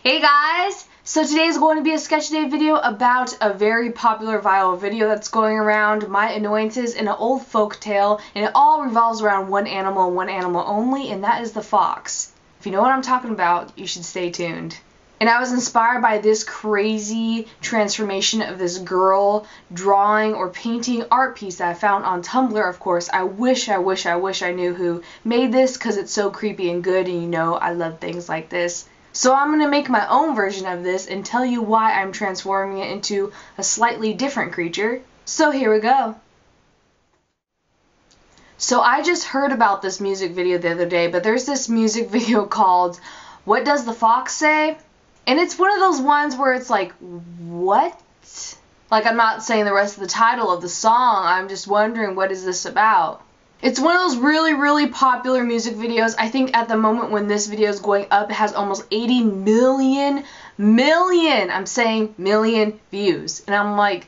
Hey guys! So today is going to be a sketch day video about a very popular viral video that's going around, my annoyances in an old folk tale, and it all revolves around one animal and one animal only, and that is the fox. If you know what I'm talking about, you should stay tuned. And I was inspired by this crazy transformation of this girl drawing or painting art piece that I found on Tumblr, of course. I wish I knew who made this because it's so creepy and good, and you know I love things like this. So I'm going to make my own version of this and tell you why I'm transforming it into a slightly different creature. So here we go. So I just heard about this music video the other day, but there's this music video called What Does the Fox Say? And it's one of those ones where it's like, what? Like, I'm not saying the rest of the title of the song, I'm just wondering, what is this about? It's one of those really popular music videos. I think at the moment when this video is going up, it has almost 80 million views. And I'm like,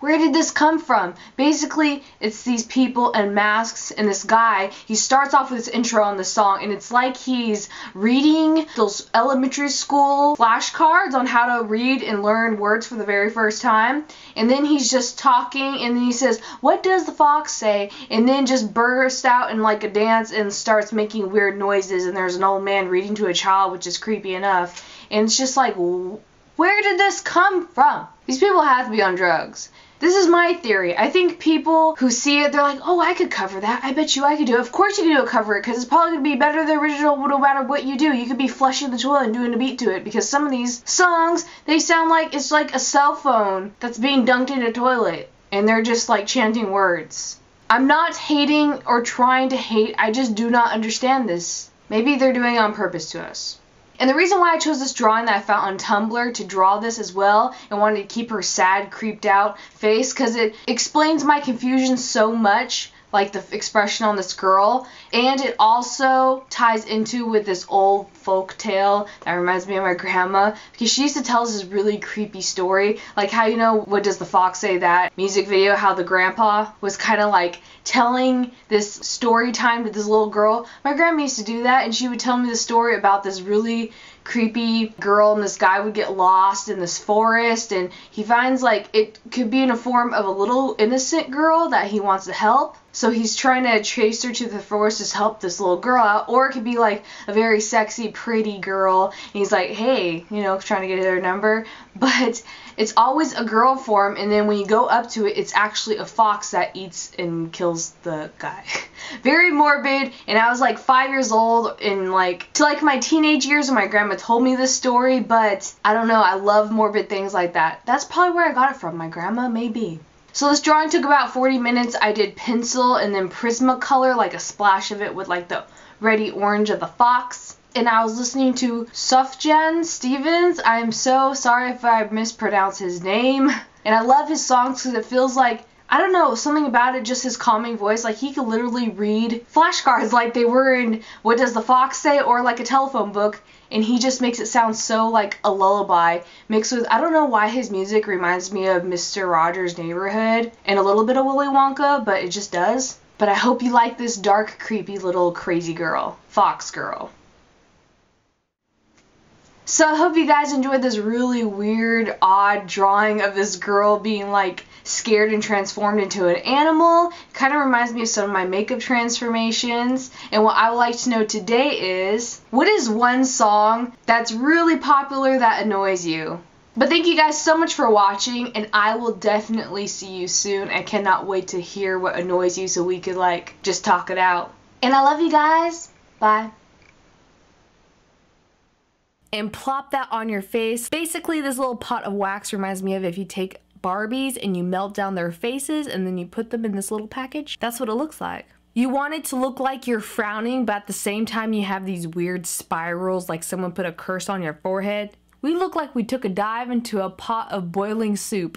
where did this come from? Basically, it's these people in masks and this guy, he starts off with this intro on the song and it's like he's reading those elementary school flashcards on how to read and learn words for the very first time. And then he's just talking and then he says, "What does the fox say?" And then just bursts out in like a dance and starts making weird noises, and there's an old man reading to a child, which is creepy enough. And it's just like, where did this come from? These people have to be on drugs. This is my theory. I think people who see it, they're like, oh, I could cover that. I bet you I could do it. Of course you can do a cover it, because it's probably going to be better than the original no matter what you do. You could be flushing the toilet and doing a beat to it, because some of these songs, they sound like it's like a cell phone that's being dunked in a toilet, and they're just like chanting words. I'm not hating or trying to hate. I just do not understand this. Maybe they're doing it on purpose to us. And the reason why I chose this drawing that I found on Tumblr to draw this as well and wanted to keep her sad, creeped out face, because it explains my confusion so much, like the expression on this girl, and it also ties into with this old folk tale that reminds me of my grandma, because she used to tell us this really creepy story, like how, you know, What Does the Fox Say, that music video, how the grandpa was kind of like telling this story time to this little girl. My grandma used to do that, and she would tell me the story about this really creepy girl, and this guy would get lost in this forest, and he finds, like, it could be in a form of a little innocent girl that he wants to help. So he's trying to chase her to the forest to help this little girl out, or it could be like a very sexy, pretty girl, and he's like, hey, you know, trying to get her number, but it's always a girl form, and then when you go up to it, it's actually a fox that eats and kills the guy. Very morbid, and I was like 5 years old, and like, to like my teenage years when my grandma told me this story, but I don't know, I love morbid things like that. That's probably where I got it from, my grandma, maybe. So this drawing took about 40 minutes. I did pencil and then Prismacolor, like a splash of it with like the reddy orange of the fox. And I was listening to Sufjan Stevens. I'm so sorry if I mispronounce his name. And I love his songs because it feels like, I don't know, something about it, just his calming voice. Like he could literally read flashcards like they were in What Does the Fox Say, or like a telephone book. And he just makes it sound so like a lullaby mixed with, I don't know why his music reminds me of Mr. Rogers' Neighborhood and a little bit of Willy Wonka, but it just does. But I hope you like this dark, creepy little crazy girl, fox girl. So I hope you guys enjoyed this really weird, odd drawing of this girl being like scared and transformed into an animal. Kind of reminds me of some of my makeup transformations. And what I would like to know today is, what is one song that's really popular that annoys you? But thank you guys so much for watching, and I will definitely see you soon. I cannot wait to hear what annoys you so we could like just talk it out. And I love you guys. Bye. And plop that on your face. Basically, this little pot of wax reminds me of if you take Barbies and you melt down their faces and then you put them in this little package. That's what it looks like. You want it to look like you're frowning, but at the same time you have these weird spirals like someone put a curse on your forehead. We look like we took a dive into a pot of boiling soup.